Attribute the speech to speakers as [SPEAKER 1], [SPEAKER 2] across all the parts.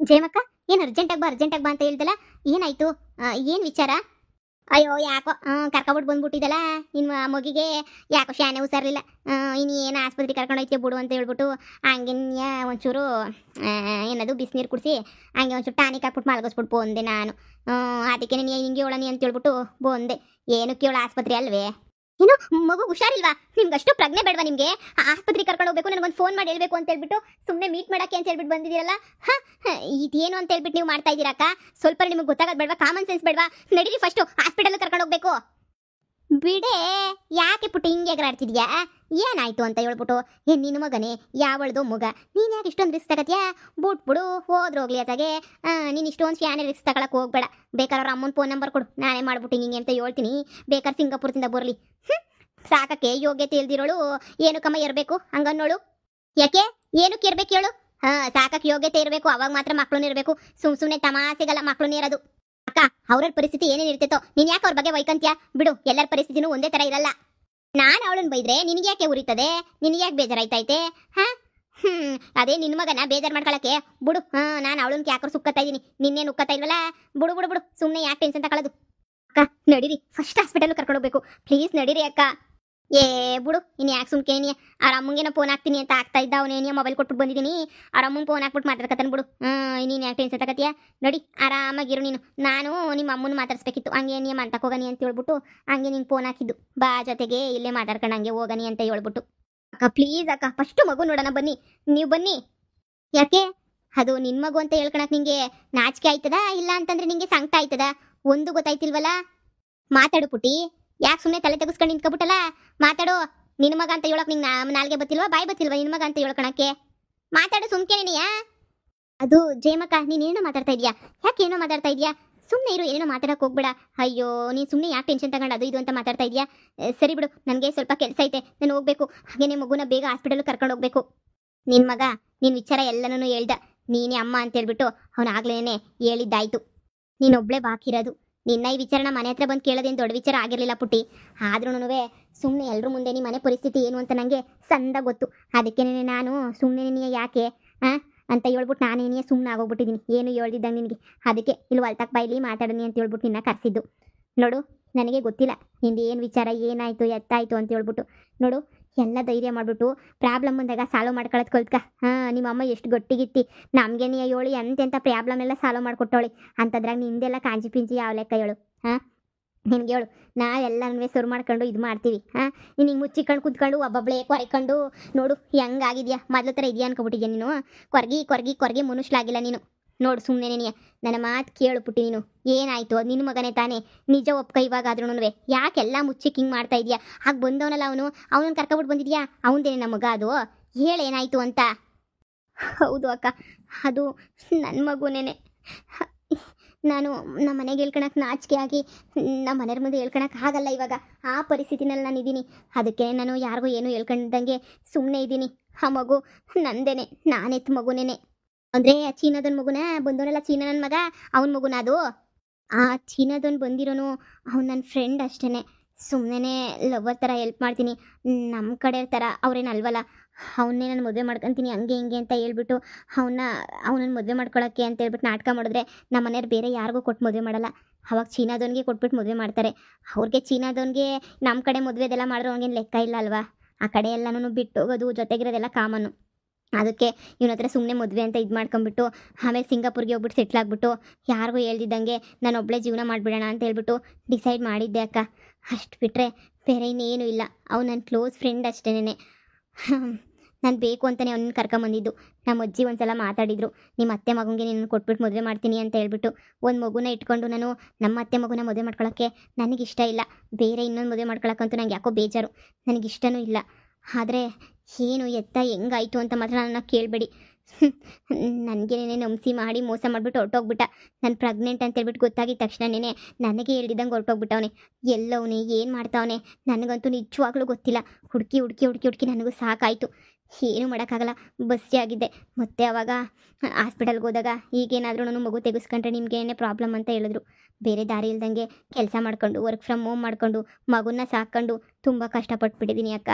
[SPEAKER 1] ಜಯಮಕ್ಕ, ಏನು ಅರ್ಜೆಂಟಾಗಿ ಬಾ ಅಂತ ಹೇಳ್ದಲ್ಲ, ಏನಾಯ್ತು? ಏನು ವಿಚಾರ? ಅಯ್ಯೋ ಯಾಕೋ ಕರ್ಕೊಬಿಟ್ಟು ಬಂದ್ಬಿಟ್ಟಿದ್ದಲ್ಲ ನಿಮ್ಮ ಮಗಿಗೆ. ಯಾಕೋ ಶಾನೆ ಹುಷಾರಿಲ್ಲ. ಇನ್ನು ಏನು ಆಸ್ಪತ್ರೆಗೆ ಕರ್ಕೊಂಡು ಹೋಯ್ತೀಯ ಬಿಡು ಅಂತ ಹೇಳ್ಬಿಟ್ಟು ಹಂಗೆ ಒಂಚೂರು ಏನದು ಬಿಸಿನೀರು ಕುಡಿಸಿ ಹಂಗೆ ಒಂಚೂರು ಟಾನಿಕ್ ಹಾಕ್ಬಿಟ್ಟು ಮಲಗಿಸ್ಬಿಟ್ಟು ಬಂದೆ ನಾನು. ಅದಕ್ಕೆ ನೀನು ಹಿಂಗೆ ಹೇಳನಿ ಅಂತ ಹೇಳ್ಬಿಟ್ಟು ಬಂದೆ. ಏನು ಕೇಳ ಆಸ್ಪತ್ರೆ ಅಲ್ವೇ? ಏನು ಮಗು ಹುಷಾರಿಲ್ವಾ? ನಿಮ್ಗೆ ಅಷ್ಟು ಪ್ರಜ್ಞೆ ಬೇಡವಾ ನಿಮಗೆ? ಆಸ್ಪತ್ರೆಗೆ ಕರ್ಕೊಂಡು ಹೋಗ್ಬೇಕು, ನನಗೊಂದು ಫೋನ್ ಮಾಡಿ ಹೇಳ್ಬೇಕು ಅಂತ ಹೇಳ್ಬಿಟ್ಟು ಸುಮ್ಮನೆ ಮೀಟ್ ಮಾಡಕ್ಕೆ ಅಂತ ಹೇಳ್ಬಿಟ್ಟು ಬಂದಿದ್ದೀರಲ್ಲ. ಇದೇನು ಅಂತ ಹೇಳ್ಬಿಟ್ಟು ನೀವು ಮಾಡ್ತಾ ಇದ್ದೀರಾಕ? ಸ್ವಲ್ಪ ನಿಮಗೆ ಗೊತ್ತಾಗೋದು ಬೇಡವಾ? ಕಾಮನ್ ಸೆನ್ಸ್ ಬೇಡವಾ? ನಡೀರಿ ಫಸ್ಟು ಹಾಸ್ಪಿಟಲ್ ಕರ್ಕೊಂಡು ಹೋಗ್ಬೇಕು. ಬಿಡೆ, ಯಾಕೆ ಪುಟ್ಟಿ ಹಿಂಗೆ ಎಗರಾಡ್ತಿದ್ಯಾ? ಏನಾಯ್ತು ಅಂತ ಹೇಳ್ಬಿಟ್ಟು. ನಿನ್ನ ಮಗನೇ ಯಾವಳ್ದು ಮಗ, ನೀನು ಯಾಕೆ ಇಷ್ಟೊಂದು ರಿಸ್ಕ್ ತಗತ್ಯಾ? ಬಿಡು ಹೋಗ್ಲಿ ಅತ್ತಾಗೆ. ನೀನು ಇಷ್ಟೊಂದು ಶಾನೆ ರಿಸ್ಕ್ ತಗೊಳಕ್ಕೆ ಹೋಗ್ಬೇಡ. ಬೇಕಾದ್ರೆ ಅವ್ರ ಅಮ್ಮನ ಫೋನ್ ನಂಬರ್ ಕೊಡು, ನಾನೇ ಮಾಡ್ಬಿಟ್ಟು ಹಿಂಗೆ ಅಂತ ಹೇಳ್ತೀನಿ. ಬೇಕಾದ್ರೆ ಸಿಂಗಾಪುರದಿಂದ ಬರಲಿ. ಸಾಕಕ್ಕೆ ಯೋಗ್ಯತೆ ಇಲ್ದಿರೋಳು ಏನಕ್ಕಮ್ಮ ಇರಬೇಕು ಹಂಗನ್ನೋಳು? ಯಾಕೆ ಏನಕ್ಕೆ ಇರ್ಬೇಕು ಹೇಳು? ಸಾಕಕ್ಕೆ ಯೋಗ್ಯತೆ ಇರಬೇಕು, ಅವಾಗ ಮಾತ್ರ ಮಕ್ಳು ಇರಬೇಕು. ಸುಮ್ಮನೆ ತಮಾಸೆಗಲ್ಲ ಮಕ್ಳು ಇರೋದು. ಅಕ್ಕ, ಅವ್ರ ಪರಿಸ್ಥಿತಿ ಏನೇನು ಇರ್ತೈತೋ ನೀನು ಯಾಕೆ ಅವ್ರ ಬಗ್ಗೆ ವೈಕಂತ್ಯ? ಬಿಡು, ಎಲ್ಲರ ಪರಿಸ್ಥಿತಿನೂ ಒಂದೇ ಥರ ಇರಲ್ಲ. ನಾನು ಅವಳನ್ನ ಬೈದ್ರೆ ನಿನಗೆ ಯಾಕೆ ಉರಿತದೆ? ನಿನಗೆ ಯಾಕೆ ಬೇಜಾರಾಯ್ತೈತೆ? ಅದೇ ನಿನ್ನ ಮಗನ ಬೇಜಾರು ಮಾಡ್ಕೊಳಕ್ಕೆ ಬಿಡು. ನಾನು ಅವಳನ್ನ ಯಾಕೆ ಸುಕ್ಕತ್ತಾ ಇದ್ದೀನಿ, ನಿನ್ನೇನು ಉಕ್ಕತ್ತಾ ಇಲ್ವಲ್ಲ. ಬಿಡು ಸುಮ್ಮನೆ ಯಾಕೆ ಟೆನ್ಷನ್ ತಗೊಳ್ಳೋದು. ಅಕ್ಕ ನಡೀರಿ, ಫಸ್ಟ್ ಹಾಸ್ಪಿಟಲ್ ಕರ್ಕೊಂಡು ಹೋಗ್ಬೇಕು. ಪ್ಲೀಸ್ ನಡೀರಿ ಅಕ್ಕ. ಬಿಡು, ಇನ್ನು ಯಾಕೆ ಸುಮ್ಕೇನಿ? ಅವ್ರ ಅಮ್ಮಂಗೇನೋ ಫೋನ್ ಹಾಕ್ತೀನಿ ಅಂತ ಆಗ್ತಾ ಇದ್ದ. ಅವನೇನಿಯ ಮೊಬೈಲ್ ಕೊಟ್ಬಿಟ್ಟು ಬಂದಿದ್ದೀನಿ. ಅವ್ರ ಅಮ್ಮನ ಫೋನ್ ಹಾಕ್ಬಿಟ್ಟು ಮಾತಾಡ್ಕತ್ತಾನೆ ಬಿಡು. ನೀನು ಯಾಕೆ ಟೆನ್ಷನ್ ತಗತ್ತೀಯ? ನಡಿ ಆರಾಮಾಗಿರು ನೀನು. ನಾನು ನಿಮ್ಮ ಅಮ್ಮನ ಮಾತಾಡ್ಸ್ಬೇಕಿತ್ತು, ಹಂಗೆ ನೀ ಮಂತಕ್ಕೆ ಹೋಗನಿ ಅಂತ ಹೇಳ್ಬಿಟ್ಟು ಹಂಗೆ ನಿಂಗೆ ಫೋನ್ ಹಾಕಿದ್ದು. ಬಾ ಜೊತೆಗೆ ಇಲ್ಲೇ ಮಾತಾಡ್ಕೊಂಡು ಹಂಗೆ ಹೋಗನಿ ಅಂತ ಹೇಳ್ಬಿಟ್ಟು. ಅಕ್ಕ ಪ್ಲೀಸ್ ಅಕ್ಕ, ಫಸ್ಟು ಮಗು ನೋಡೋಣ, ಬನ್ನಿ ನೀವು ಬನ್ನಿ. ಯಾಕೆ ಅದು ನಿನ್ನ ಮಗು ಅಂತ ಹೇಳ್ಕೊಳಕ್ ನಿಂಗೆ ನಾಚಿಕೆ ಆಯ್ತದ? ಇಲ್ಲ ಅಂತಂದ್ರೆ ನಿಂಗೆ ಸಂಕಟ ಆಯ್ತದ? ಒಂದು ಗೊತ್ತಾಯ್ತಿಲ್ವಲ್ಲ. ಮಾತಾಡು ಪುಟಿ, ಯಾಕೆ ಸುಮ್ಮನೆ ತಲೆ ತೆಗೆಸ್ಕೊಂಡು ನಿಂತ್ಕೊಬಿಟ್ಟಲ್ಲ? ಮಾತಾಡು. ನಿನ್ನ ಮಗ ಅಂತ ಹೇಳಕ್ ನಿಂಗೆ ನಾಲ್ಗೆ ಬತ್ತಿಲ್ವಾ, ಬಾಯಿ ಬತ್ತಿಲ್ವಾ ನಿನ್ನ ಮಗ ಅಂತ ಹೇಳ್ಕೊಳಕ್ಕೆ? ಮಾತಾಡು ಸುಮ್ಕೇನಿಯಾ? ಅದು ಜಯಮಕ್ಕ, ನೀನೇನೋ ಮಾತಾಡ್ತಾ ಇದೀಯಾ? ಯಾಕೆ ಏನೋ ಮಾತಾಡ್ತಾ ಇದೀಯಾ? ಸುಮ್ಮನೆ ಇರು, ಏನೇನೋ ಮಾತಾಡಕ್ಕೆ ಹೋಗ್ಬೇಡ. ಅಯ್ಯೋ ನೀನು ಸುಮ್ಮನೆ ಯಾಕೆ ಟೆನ್ಷನ್ ತಗೊಂಡು ಅದು ಇದು ಅಂತ ಮಾತಾಡ್ತಾ ಇದೀಯಾ? ಸರಿ ಬಿಡು, ನನಗೆ ಸ್ವಲ್ಪ ಕೆಲಸ ಐತೆ, ನಾನು ಹೋಗ್ಬೇಕು. ಹಾಗೇನೆ ಮಗುನ ಬೇಗ ಹಾಸ್ಪಿಟಲ್ ಕರ್ಕೊಂಡು ಹೋಗ್ಬೇಕು. ನಿನ್ನ ಮಗ ನಿನ್ನ ವಿಚಾರ ಎಲ್ಲನೂ ಹೇಳ್ದ. ನೀನೇ ಅಮ್ಮ ಅಂತ ಹೇಳ್ಬಿಟ್ಟು ಅವನಾಗ್ಲೇನೆ ಹೇಳಿದ್ದಾಯ್ತು. ನೀನೊಬ್ಳೆ ಬಾಕಿ ಇರೋದು. ನಿನ್ನ ಈ ವಿಚಾರನ ಮನೆ ಹತ್ರ ಬಂದು ಕೇಳೋದೇನು ದೊಡ್ಡ ವಿಚಾರ ಆಗಿರಲಿಲ್ಲ ಪುಟ್ಟಿ. ಆದ್ರೂ ಸುಮ್ಮನೆ ಎಲ್ಲರೂ ಮುಂದೆ ನಿಮ್ಮ ಮನೆ ಪರಿಸ್ಥಿತಿ ಏನು ಅಂತ ನನಗೆ ಸಂದ ಗೊತ್ತು. ಅದಕ್ಕೆ ನಾನು ಸುಮ್ಮನೆ ಯಾಕೆ ಅಂತ ಹೇಳ್ಬಿಟ್ಟು ನಾನೇನೇ ಸುಮ್ಮನೆ ಆಗೋಗ್ಬಿಟ್ಟಿದ್ದೀನಿ, ಏನು ಹೇಳ್ದಿದ್ದಂಗೆ ನಿನಗೆ. ಅದಕ್ಕೆ ಇಲ್ಲಿ ಹೊಲ್ತಕ್ಕೆ ಬಾಯಿಲಿ ಮಾತಾಡೋನಿ ಅಂತ ಹೇಳ್ಬಿಟ್ಟು ನಿನ್ನ ಕರೆಸಿದ್ದು. ನೋಡು, ನನಗೆ ಗೊತ್ತಿಲ್ಲ ನಿಂದು ಏನು ವಿಚಾರ, ಏನಾಯಿತು ಎತ್ತಾಯಿತು ಅಂತ ಹೇಳ್ಬಿಟ್ಟು. ನೋಡು, ಎಲ್ಲ ಧೈರ್ಯ ಮಾಡಿಬಿಟ್ಟು ಪ್ರಾಬ್ಲಮ್ ಬಂದಾಗ ಸಾಲ್ವ್ ಮಾಡ್ಕೊಳ್ಳೋದು ಕಲ್ತ್ಕ. ನಿಮ್ಮಮ್ಮ ಎಷ್ಟು ಗಟ್ಟಿಗಿತ್ತಿ, ನಮಗೆ ನೀ ಹೇಳಿ ಎಂತೆಂಥ ಪ್ರಾಬ್ಲಮ್ ಎಲ್ಲ ಸಾಲ್ವ್ ಮಾಡಿಕೊಟ್ಟವಳಿ. ಅಂತದ್ರಾಗ ನಿಂದೆಲ್ಲ ಕಾಂಜಿ ಪಿಂಜಿ ಯಾವ ಲೆಕ್ಕ ಹೇಳು? ನಿನ್ಗೆ ಹೇಳು, ನಾವೆಲ್ಲನೂ ಸುರು ಮಾಡ್ಕೊಂಡು ಇದು ಮಾಡ್ತೀವಿ. ನೀನು ಹಿಂಗೆ ಮುಚ್ಚಿಕೊಂಡು ಕುತ್ಕೊಂಡು ಒಬ್ಬೊಬ್ಳೆ ಕೊರೆಕೊಂಡು ನೋಡು ಹೆಂಗಾಗಿದ್ಯಾ? ಮೊದಲು ಥರ ಇದೆಯಾ ಅನ್ಕೊಬಿಟ್ಟಿದ್ಯಾ ನೀನು? ಕೊರ್ಗಿ ಮನುಷ್ಯಲಾಗಿಲ್ಲ ನೀನು. ನೋಡು ಸುಮ್ಮನೆ ನೀನು ನನ್ನ ಮಾತು ಕೇಳು ಪುಟ್ಟಿ. ನೀನು ಏನಾಯಿತು? ಅದು ನಿನ್ನ ಮಗನೇ ತಾನೇ, ನಿಜ ಒಪ್ಕ. ಇವಾಗಾದ್ರೂ ಯಾಕೆಲ್ಲ ಮುಚ್ಚಿಕ್ ಹಿಂಗೆ ಮಾಡ್ತಾ ಇದೆಯಾ? ಹಾಗೆ ಬಂದವನಲ್ಲ ಅವನನ್ನು ಕರ್ಕೊಬಿಟ್ಟು ಬಂದಿದ್ಯಾ? ಅವನದೇನೆ ನಮ್ಮ ಮಗ ಅದು? ಹೇಳೇನಾಯಿತು ಅಂತ. ಹೌದು ಅಕ್ಕ, ಅದು ನನ್ನ ಮಗುನೇನೆ. ನಾನು ನಮ್ಮ ಮನೆಗೆ ಹೇಳ್ಕೊಳಕ್ಕೆ ನಾಚಿಕೆ ಆಗಿ ನಮ್ಮ ಮನೆಯವ್ರ ಮುಂದೆ ಹೇಳ್ಕೊಳಕ್ಕೆ ಆಗಲ್ಲ. ಇವಾಗ ಆ ಪರಿಸ್ಥಿತಿನಲ್ಲಿ ನಾನು ಇದ್ದೀನಿ. ಅದಕ್ಕೆ ನಾನು ಯಾರಿಗೂ ಏನೂ ಹೇಳ್ಕೊಂಡಂಗೆ ಸುಮ್ಮನೆ ಇದ್ದೀನಿ. ಆ ಮಗು ನಂದೇನೆ, ನಾನೆತ್ತು ಮಗುನೇನೆ. ಅಂದರೆ ಚೀನಾದೊಂದು ಮಗುನ ಬಂದವನಲ್ಲ, ಚೀನಾ ನನ್ನ ಮಗ, ಅವನ ಮಗುನ ಅದು. ಆ ಚೀನಾದೊಂದು ಬಂದಿರೋನು ಅವ್ನು ನನ್ನ ಫ್ರೆಂಡ್ ಅಷ್ಟೇ. ಸುಮ್ಮನೆ ಲವರ್ ಥರ ಹೆಲ್ಪ್ ಮಾಡ್ತೀನಿ, ನಮ್ಮ ಕಡೆ ಥರ ಅವ್ರೇನು ಅಲ್ವಲ್ಲ. ಅವನ್ನೇ ನಾನು ಮದುವೆ ಮಾಡ್ಕೊತೀನಿ ಹಂಗೆ ಹಿಂಗೆ ಅಂತ ಹೇಳ್ಬಿಟ್ಟು ಅವನನ್ನು ಮದುವೆ ಮಾಡ್ಕೊಳ್ಳೋಕ್ಕೆ ಅಂತ ಹೇಳ್ಬಿಟ್ಟು ನಾಟಕ ಮಾಡಿದ್ರೆ ನಮ್ಮ ಮನೆಯವ್ರು ಬೇರೆ ಯಾರಿಗೂ ಕೊಟ್ಟು ಮದುವೆ ಮಾಡಲ್ಲ. ಅವಾಗ ಚೀನಾದವನಿಗೆ ಕೊಟ್ಬಿಟ್ಟು ಮದುವೆ ಮಾಡ್ತಾರೆ. ಅವ್ರಿಗೆ ಚೀನಾದವನಿಗೆ ನಮ್ಮ ಕಡೆ ಮದುವೆದೆಲ್ಲ ಮಾಡಿದ್ರೆ ಅವ್ನಿಗೇನು ಲೆಕ್ಕ ಇಲ್ಲ ಅಲ್ವಾ? ಆ ಕಡೆ ಎಲ್ಲನೂ ಬಿಟ್ಟು ಹೋಗೋದು, ಜೊತೆಗಿರೋದೆಲ್ಲ ಕಾಮನ್ನು. ಅದಕ್ಕೆ ಇವನ ಹತ್ರ ಸುಮ್ಮನೆ ಮದುವೆ ಅಂತ ಇದು ಮಾಡ್ಕೊಂಬಿಟ್ಟು ಆಮೇಲೆ ಸಿಂಗಾಪುರ್ಗೆ ಹೋಗ್ಬಿಟ್ಟು ಸೆಟ್ಲ್ ಆಗಿಬಿಟ್ಟು ಯಾರಿಗೂ ಹೇಳ್ದಿದ್ದಂಗೆ ನಾನು ಒಬ್ಬಳೇ ಜೀವನ ಮಾಡಿಬಿಡೋಣ ಅಂತ ಹೇಳ್ಬಿಟ್ಟು ಡಿಸೈಡ್ ಮಾಡಿದ್ದೆ ಅಕ್ಕ. ಅಷ್ಟು ಬಿಟ್ಟರೆ ಬೇರೆ ಇನ್ನೇನು ಇಲ್ಲ. ಅವ್ನು ನನ್ನ ಕ್ಲೋಸ್ ಫ್ರೆಂಡ್ ಅಷ್ಟೇನೆ. ನಾನು ಬೇಕು ಅಂತಲೇ ಅವನನ್ನು ಕರ್ಕೊಂಬಂದಿದ್ದು. ನಮ್ಮ ಅಜ್ಜಿ ಒಂದು ಸಲ ಮಾತಾಡಿದರು, ನಿಮ್ಮ ಅತ್ತೆ ಮಗುಗೆ ನೀನು ಕೊಟ್ಬಿಟ್ಟು ಮದುವೆ ಮಾಡ್ತೀನಿ ಅಂತ ಹೇಳ್ಬಿಟ್ಟು. ಒಂದು ಮಗುನ ಇಟ್ಕೊಂಡು ನಾನು ನಮ್ಮ ಅತ್ತೆ ಮಗುನ ಮದುವೆ ಮಾಡ್ಕೊಳ್ಳೋಕ್ಕೆ ನನಗಿಷ್ಟ ಇಲ್ಲ. ಬೇರೆ ಇನ್ನೊಂದು ಮದುವೆ ಮಾಡ್ಕೊಳ್ಳೋಕ್ಕಂತೂ ನಂಗೆ ಯಾಕೋ ಬೇಜಾರು, ನನಗಿಷ್ಟನೂ ಇಲ್ಲ. ಆದರೆ ಏನು ಎತ್ತ ಹೆಂಗಾಯಿತು ಅಂತ ಮಾತ್ರ ನನ್ನ ಕೇಳಬೇಡಿ. ನನಗೇನೇ ನಂಬಿಸಿ ಮಾಡಿ ಮೋಸ ಮಾಡಿಬಿಟ್ಟು ಹೊರಟೋಗ್ಬಿಟ್ಟ. ನಾನು ಪ್ರೆಗ್ನೆಂಟ್ ಅಂತ ಹೇಳ್ಬಿಟ್ಟು ಗೊತ್ತಾಗಿದ್ದ ತಕ್ಷಣನೇ ನನಗೆ ಹೇಳ್ದಿದ್ದಂಗೆ ಹೊರಟೋಗ್ಬಿಟ್ಟವನೆ. ಎಲ್ಲವನೇ ಏನು ಮಾಡ್ತಾವನೆ ನನಗಂತೂ ನಿಜವಾಗ್ಲೂ ಗೊತ್ತಿಲ್ಲ. ಹುಡುಕಿ ನನಗೂ ಸಾಕಾಯಿತು. ಏನೂ ಮಾಡೋಕ್ಕಾಗಲ್ಲ, ಬಸ್ಸೇ ಆಗಿದ್ದೆ. ಮತ್ತೆ ಆವಾಗ ಹಾಸ್ಪಿಟಲ್ಗೆ ಹೋದಾಗ ಈಗೇನಾದರೂ ನಾನು ಮಗು ತೆಗೆಸ್ಕೊಂಡ್ರೆ ನಿಮಗೇನೇ ಪ್ರಾಬ್ಲಮ್ ಅಂತ ಹೇಳಿದ್ರು. ಬೇರೆ ದಾರಿ ಇಲ್ದಂಗೆ ಕೆಲಸ ಮಾಡ್ಕೊಂಡು ವರ್ಕ್ ಫ್ರಮ್ ಹೋಮ್ ಮಾಡ್ಕೊಂಡು ಮಗುನ ಸಾಕೊಂಡು ತುಂಬ ಕಷ್ಟಪಟ್ಬಿಟ್ಟಿದ್ದೀನಿ ಅಕ್ಕ.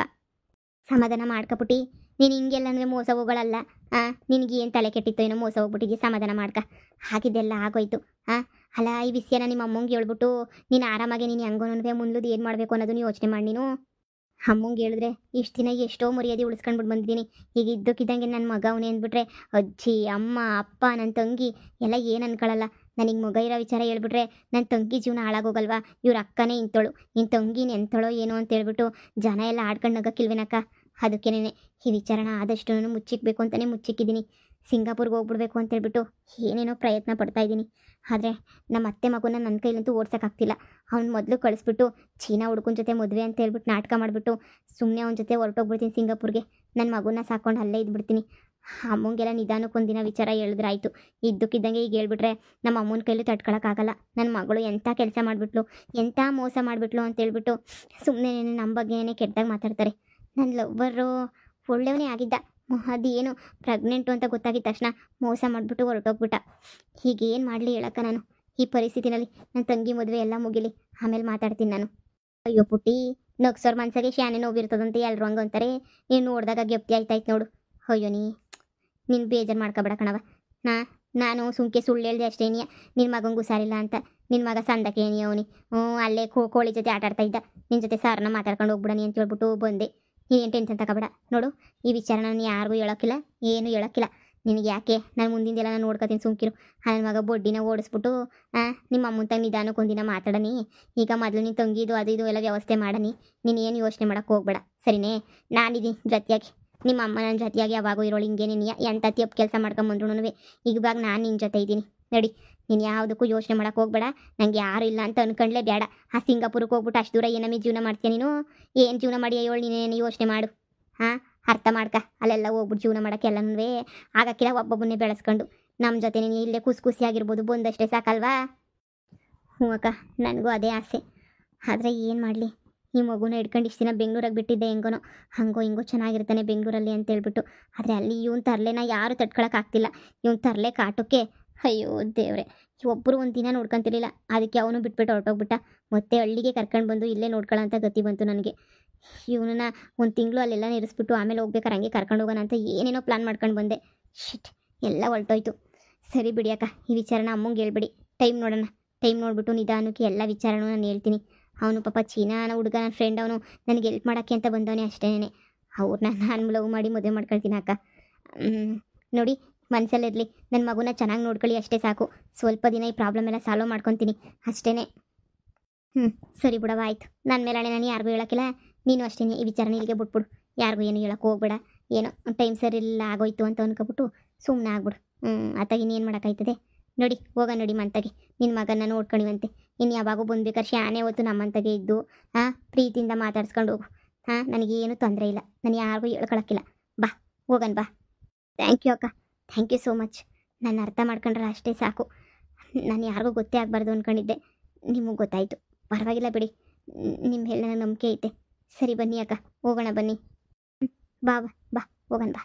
[SPEAKER 1] ಸಮಾಧಾನ ಮಾಡ್ಕೊಬಿಟ್ಟು ನೀನು ಹಿಂಗೆಲ್ಲ ಅಂದರೆ ಮೋಸ ಹೋಗಳಲ್ಲ. ನಿನಗೆ ಏನು ತಲೆ ಕೆಟ್ಟಿತ್ತು ಏನೋ ಮೋಸ ಹೋಗ್ಬಿಟ್ಟಿದ್ದಿ, ಸಮಾಧಾನ ಮಾಡ್ಕ. ಹಾಗಿದ್ದೆಲ್ಲ ಆಗೋಯ್ತು. ಅಲ್ಲ ಈ ವಿಷಯನ ನಿಮ್ಮ ಅಮ್ಮಂಗೆ ಹೇಳ್ಬಿಟ್ಟು ನೀನು ಆರಾಮಾಗಿ ನೀನು ಹೆಂಗೋನವೇ ಮುಂದದು ಏನು ಮಾಡಬೇಕು ಅನ್ನೋದನ್ನ ಯೋಚನೆ ಮಾಡಿ ನೀನು ಅಮ್ಮಂಗೆ ಹೇಳಿದ್ರೆ ಇಷ್ಟು ದಿನ ಎಷ್ಟೋ ಮರ್ಯಾದೆ ಉಳಿಸ್ಕೊಂಡ್ಬಿಟ್ಟು ಬಂದಿದ್ದೀನಿ. ಈಗ ಇದ್ದಕ್ಕಿದ್ದಂಗೆ ನನ್ನ ಮಗ ಅವನೇ ಅಂದ್ಬಿಟ್ರೆ ಅಜ್ಜಿ ಅಮ್ಮ ಅಪ್ಪ ನನ್ನ ತಂಗಿ ಎಲ್ಲ ಏನು ಅನ್ಕೊಳ್ಳಲ್ಲ. ನನಗೆ ಮಗ ಇರೋ ವಿಚಾರ ಹೇಳ್ಬಿಟ್ರೆ ನನ್ನ ತಂಗಿ ಜೀವನ ಹಾಳಾಗೋಗಲ್ವಾ. ಇವ್ರ ಅಕ್ಕನೇ ಇಂತೋಳು, ನಿನ್ನ ತಂಗಿನ ಎಂತಳೋ ಏನೋ ಅಂತ ಹೇಳ್ಬಿಟ್ಟು ಜನ ಎಲ್ಲ ಆಡ್ಕೊಂಡು ನಗಕ್ಕಿಲ್ವೇನಕ್ಕ. ಅದಕ್ಕೇನೆ ಈ ವಿಚಾರನ ಆದಷ್ಟು ಮುಚ್ಚಿಕ್ಬೇಕು ಅಂತಲೇ ಮುಚ್ಚಿಕ್ಕಿದ್ದೀನಿ. ಸಿಂಗಾಪುರ್ಗೆ ಹೋಗ್ಬಿಡ್ಬೇಕು ಅಂತೇಳ್ಬಿಟ್ಟು ಏನೇನೋ ಪ್ರಯತ್ನ ಪಡ್ತಾಯಿದ್ದೀನಿ. ಆದರೆ ನಮ್ಮ ಅತ್ತೆ ಮಗುನ ನನ್ನ ಕೈಲಂತೂ ಓಡ್ಸೋಕ್ಕಾಗ್ತಿಲ್ಲ. ಅವ್ನು ಮೊದಲು ಕಳಿಸ್ಬಿಟ್ಟು ಚೀನಾ ಹುಡ್ಕನ ಜೊತೆ ಮದುವೆ ಅಂತ ಹೇಳ್ಬಿಟ್ಟು ನಾಟಕ ಮಾಡಿಬಿಟ್ಟು ಸುಮ್ಮನೆ ಅವನ ಜೊತೆ ಹೊರಟೋಗ್ಬಿಡ್ತೀನಿ ಸಿಂಗಾಪುರ್ಗೆ. ನನ್ನ ಮಗುನ ಸಾಕೊಂಡು ಅಲ್ಲೇ ಇದ್ಬಿಡ್ತೀನಿ. ಅಮ್ಮಂಗೆಲ್ಲ ನಿಧಾನಕ್ಕೊಂದಿನ ವಿಚಾರ ಹೇಳಿದ್ರೆ ಆಯಿತು. ಇದ್ದಕ್ಕಿದ್ದಂಗೆ ಈಗ ಹೇಳ್ಬಿಟ್ರೆ ನಮ್ಮ ಅಮ್ಮನ ಕೈಲೂ ತಡ್ಕೊಳಕ್ಕಾಗಲ್ಲ. ನನ್ನ ಮಗಳು ಎಂಥ ಕೆಲಸ ಮಾಡಿಬಿಟ್ಲು, ಎಂಥ ಮೋಸ ಮಾಡಿಬಿಟ್ಲು ಅಂತೇಳ್ಬಿಟ್ಟು ಸುಮ್ಮನೆ ನಮ್ಮ ಬಗ್ಗೆನೇ ಕೆಟ್ಟದಾಗಿ ಮಾತಾಡ್ತಾರೆ. ನನ್ನ ಲವ್ವರು ಒಳ್ಳೆಯವನೇ ಆಗಿದ್ದ, ಅದೇನು ಪ್ರೆಗ್ನೆಂಟು ಅಂತ ಗೊತ್ತಾಗಿದ್ದ ತಕ್ಷಣ ಮೋಸ ಮಾಡಿಬಿಟ್ಟು ಹೊರಟೋಗ್ಬಿಟ್ಟ. ಹೀಗೇನು ಮಾಡಲಿ ಹೇಳಕ್ಕ ನಾನು ಈ ಪರಿಸ್ಥಿತಿನಲ್ಲಿ. ನನ್ನ ತಂಗಿ ಮದುವೆ ಎಲ್ಲ ಮುಗಿಲಿ, ಆಮೇಲೆ ಮಾತಾಡ್ತೀನಿ ನಾನು. ಅಯ್ಯೋ ಪುಟ್ಟಿ, ನಗ್ಸೋರ್ ಮನ್ಸಾಗೆ ಶಾನೆ ನೋವಿರ್ತದಂತೆ ಎಲ್ಲರೂ ಹಂಗಂತಾರೆ. ನೀನು ನೋಡಿದಾಗ ಗೆಪ್ತಿ ಆಯ್ತಾಯ್ತು ನೋಡು. ಅಯ್ಯೋ ನೀನು ಬೇಜಾರು ಮಾಡ್ಕೊಬೇಡ ಕಣವ. ನಾನು ಸುಮ್ಕೆ ಸುಳ್ಳು ಹೇಳ್ದೆ ಅಷ್ಟೇ. ನಿನ್ನ ಮಗಂಗೆ ಹುಷಾರಿಲ್ಲ ಅಂತ. ನಿನ್ನ ಮಗ ಸಂದಕ್ಕೆ ಏನಿ ಅವನಿ ಅಲ್ಲೇ ಕೋಳಿ ಜೊತೆ ಆಟಾಡ್ತಾ ಇದ್ದ. ನಿನ್ನ ಜೊತೆ ಸಾರನ್ನ ಮಾತಾಡ್ಕೊಂಡು ಹೋಗ್ಬಿಡನಿ ಅಂತ ಹೇಳ್ಬಿಟ್ಟು ಬಂದೆ. ನೀನೇನು ಟೆನ್ಷನ್ ತಗೋಬೇಡ. ನೋಡು ಈ ವಿಚಾರ ನಾನು ಯಾರಿಗೂ ಹೇಳೋಕ್ಕಿಲ್ಲ, ಏನು ಹೇಳೋಕ್ಕಿಲ್ಲ. ನಿನಗೆ ಯಾಕೆ, ನಾನು ಮುಂದಿಂದೆಲ್ಲ ನಾನು ನೋಡ್ಕೊತೀನಿ, ಸುಮ್ಕಿರು. ನನ್ನ ಮಗ ಬೊಡ್ಡಿನ ಓಡಿಸ್ಬಿಟ್ಟು ನಿಮ್ಮ ಅಮ್ಮನ ತಂಗ ನಿಧಾನಕ್ಕೊಂದಿನ ಮಾತಾಡನಿ. ಈಗ ಮೊದಲು ನಿನ್ನ ತಂಗಿದು ಅದು ಇದು ಎಲ್ಲ ವ್ಯವಸ್ಥೆ ಮಾಡನಿ. ನೀನು ಏನು ಯೋಚನೆ ಮಾಡೋಕ್ಕೆ ಹೋಗ್ಬೇಡ, ಸರಿನೇ? ನಾನಿದ್ದೀನಿ ಜೊತೆಯಾಗಿ. ನಿಮ್ಮ ಅಮ್ಮ ನನ್ನ ಜೊತೆಯಾಗಿ ಯಾವಾಗೂ ಇರೋಳು. ಹಿಂಗೇನೆ ಎಂಥ ತಪ್ಪು ಕೆಲಸ ಮಾಡ್ಕೊಂಬಂದ್ರು ಈಗವಾಗ ನಾನು ನಿನ್ನ ಜೊತೆ ಇದ್ದೀನಿ ನಡಿ. ನೀನು ಯಾವುದಕ್ಕೂ ಯೋಚನೆ ಮಾಡೋಕ್ಕೆ ಹೋಗ್ಬೇಡ. ನನಗೆ ಯಾರು ಇಲ್ಲ ಅಂತ ಅನ್ಕೊಂಡ್ಲೇ ಬೇಡ. ಆ ಸಿಂಗಾಪುರಕ್ಕೆ ಹೋಗ್ಬಿಟ್ಟು ಅಷ್ಟು ದೂರ ಏನಮ್ಮಿ ಜೀವನ ಮಾಡ್ತೀಯ ನೀನು? ಏನು ಜೀವನ ಮಾಡಿ ಹೇಳು, ನೀನೇನು ಯೋಚನೆ ಮಾಡು. ಅರ್ಥ ಮಾಡ್ಕ. ಅಲ್ಲೆಲ್ಲ ಹೋಗ್ಬಿಟ್ಟು ಜೀವನ ಮಾಡೋಕ್ಕೆ ಎಲ್ಲನೂ ಆಗಕ್ಕಿಲ್ಲ. ಒಬ್ಬೊಬ್ಬನ್ನೇ ಬೆಳೆಸ್ಕೊಂಡು ನಮ್ಮ ಜೊತೆ ನೀನು ಇಲ್ಲೇ ಖುಷಿಯಾಗಿರ್ಬೋದು, ಬಂದಷ್ಟೇ ಸಾಕಲ್ವಾ? ಹ್ಞೂ ಅಕ್ಕ, ನನಗೂ ಅದೇ ಆಸೆ. ಆದರೆ ಏನು ಮಾಡಲಿ, ಈ ಮಗುನ ಹಿಡ್ಕೊಂಡು ಇಷ್ಟು ದಿನ ಬೆಂಗಳೂರಾಗೆ ಬಿಟ್ಟಿದ್ದೆ. ಹೆಂಗೋನೋ ಹಂಗೋ ಹಿಂಗೋ ಚೆನ್ನಾಗಿರ್ತಾನೆ ಬೆಂಗಳೂರಲ್ಲಿ ಅಂತೇಳ್ಬಿಟ್ಟು. ಆದರೆ ಅಲ್ಲಿ ಇವನು ತರಲೆನ ಯಾರು ತಡ್ಕೊಳಕ್ಕಾಗ್ತಿಲ್ಲ. ಇವನು ತರಲೆ ಕಾಟಕ್ಕೆ ಅಯ್ಯೋ ದೇವ್ರೆ, ಒಬ್ಬರು ಒಂದು ದಿನ ನೋಡ್ಕೊತಿರ್ಲಿಲ್ಲ. ಅದಕ್ಕೆ ಅವನು ಬಿಟ್ಬಿಟ್ಟು ಹೊರಟೋಗ್ಬಿಟ್ಟ. ಮತ್ತೆ ಹಳ್ಳಿಗೆ ಕರ್ಕೊಂಡು ಬಂದು ಇಲ್ಲೇ ನೋಡ್ಕೊಳ್ಳೋಂಥ ಗತಿ ಬಂತು ನನಗೆ. ಇವನನ್ನ ಒಂದು ತಿಂಗಳು ಅಲ್ಲೆಲ್ಲ ನಿಲ್ಲಿಸ್ಬಿಟ್ಟು ಆಮೇಲೆ ಹೋಗ್ಬೇಕಾರೆ ಹಂಗೆ ಕರ್ಕೊಂಡು ಹೋಗೋಣ ಅಂತ ಏನೇನೋ ಪ್ಲ್ಯಾನ್ ಮಾಡ್ಕೊಂಡು ಬಂದೆ. ಶಿಟ್, ಎಲ್ಲ ಹೊರಟೋಯ್ತು. ಸರಿ ಬಿಡಿ ಅಕ್ಕ, ಈ ವಿಚಾರನ ಅಮ್ಮಂಗೆ ಹೇಳ್ಬಿಡಿ. ಟೈಮ್ ನೋಡೋಣ, ಟೈಮ್ ನೋಡಿಬಿಟ್ಟು ನಿಧಾನಕ್ಕೆ ಎಲ್ಲ ವಿಚಾರನೂ ನಾನು ಹೇಳ್ತೀನಿ. ಅವನು ಪಾಪ ಚೀನಾನ ಹುಡುಗ, ನನ್ನ ಫ್ರೆಂಡ್, ಅವನು ನನಗೆ ಹೆಲ್ಪ್ ಮಾಡೋಕ್ಕೆ ಅಂತ ಬಂದವನೇ ಅಷ್ಟೇನೆ. ಅವ್ರನ್ನ ನಾನು ಲವ್ ಮಾಡಿ ಮದುವೆ ಮಾಡ್ಕೊಳ್ತೀನಿ ಅಕ್ಕ. ನೋಡಿ, ಮನಸ್ಸಲ್ಲಿರಲಿ, ನನ್ನ ಮಗುನ ಚೆನ್ನಾಗಿ ನೋಡ್ಕೊಳ್ಳಿ ಅಷ್ಟೇ ಸಾಕು. ಸ್ವಲ್ಪ ದಿನ ಈ ಪ್ರಾಬ್ಲಮ್ ಎಲ್ಲ ಸಾಲ್ವ್ ಮಾಡ್ಕೊತೀನಿ ಅಷ್ಟೇ. ಸರಿ ಬಿಡವ, ಆಯಿತು. ನನ್ನ ಮೇಲೆ ನಾನು ಯಾರಿಗೂ ಹೇಳೋಕ್ಕಿಲ್ಲ. ನೀನು ಅಷ್ಟೇ ಈ ವಿಚಾರನ ಇಲ್ಲಿಗೆ ಬಿಟ್ಬಿಡು. ಯಾರಿಗೂ ಏನು ಹೇಳೋಕ್ಕೆ ಹೋಗ್ಬೇಡ. ಏನೋ ಟೈಮ್ ಸರಿ ಇಲ್ಲ ಆಗೋಯ್ತು ಅಂತ ಅನ್ಕೊಬಿಟ್ಟು ಸುಮ್ಮನೆ ಆಗ್ಬಿಡು. ಆತಾಗ ಇನ್ನೇನು ಮಾಡೋಕ್ಕಾಯ್ತದೆ. ನೋಡಿ ಹೋಗ, ನೋಡಿ ಮಂತಾಗೆ ನಿನ್ನ ಮಗನ ನೋಡ್ಕೊಂಡಿವಂತೆ. ಇನ್ನು ಯಾವಾಗೂ ಬಂದ್ಬೇಕಾದ್ರೆ ಶಾನೆ ಹೊತ್ತು ನಮ್ಮಂತಾಗೆ ಇದ್ದು ಪ್ರೀತಿಯಿಂದ ಮಾತಾಡ್ಸ್ಕೊಂಡು ಹೋಗು. ನನಗೇನು ತೊಂದರೆ ಇಲ್ಲ. ನಾನು ಯಾರಿಗೂ ಹೇಳ್ಕೊಳಕ್ಕಿಲ್ಲ. ಬಾ ಹೋಗಣ ಬಾ. ಥ್ಯಾಂಕ್ ಯು ಅಕ್ಕ, ಥ್ಯಾಂಕ್ ಯು ಸೋ ಮಚ್. ನಾನು ಅರ್ಥ ಮಾಡ್ಕೊಂಡ್ರೆ ಅಷ್ಟೇ ಸಾಕು. ನಾನು ಯಾರಿಗೂ ಗೊತ್ತೇ ಆಗಬಾರ್ದು ಅಂದ್ಕೊಂಡಿದ್ದೆ, ನಿಮಗೆ ಗೊತ್ತಾಯಿತು. ಪರವಾಗಿಲ್ಲ ಬಿಡಿ, ನಿಮ್ಮ ಮೇಲೆ ನಂಬಿಕೆ ಐತೆ. ಸರಿ ಬನ್ನಿ ಅಕ್ಕ, ಹೋಗೋಣ ಬನ್ನಿ. ಬಾ ಬಾ ಬಾ ಹೋಗೋಣ ಬಾ.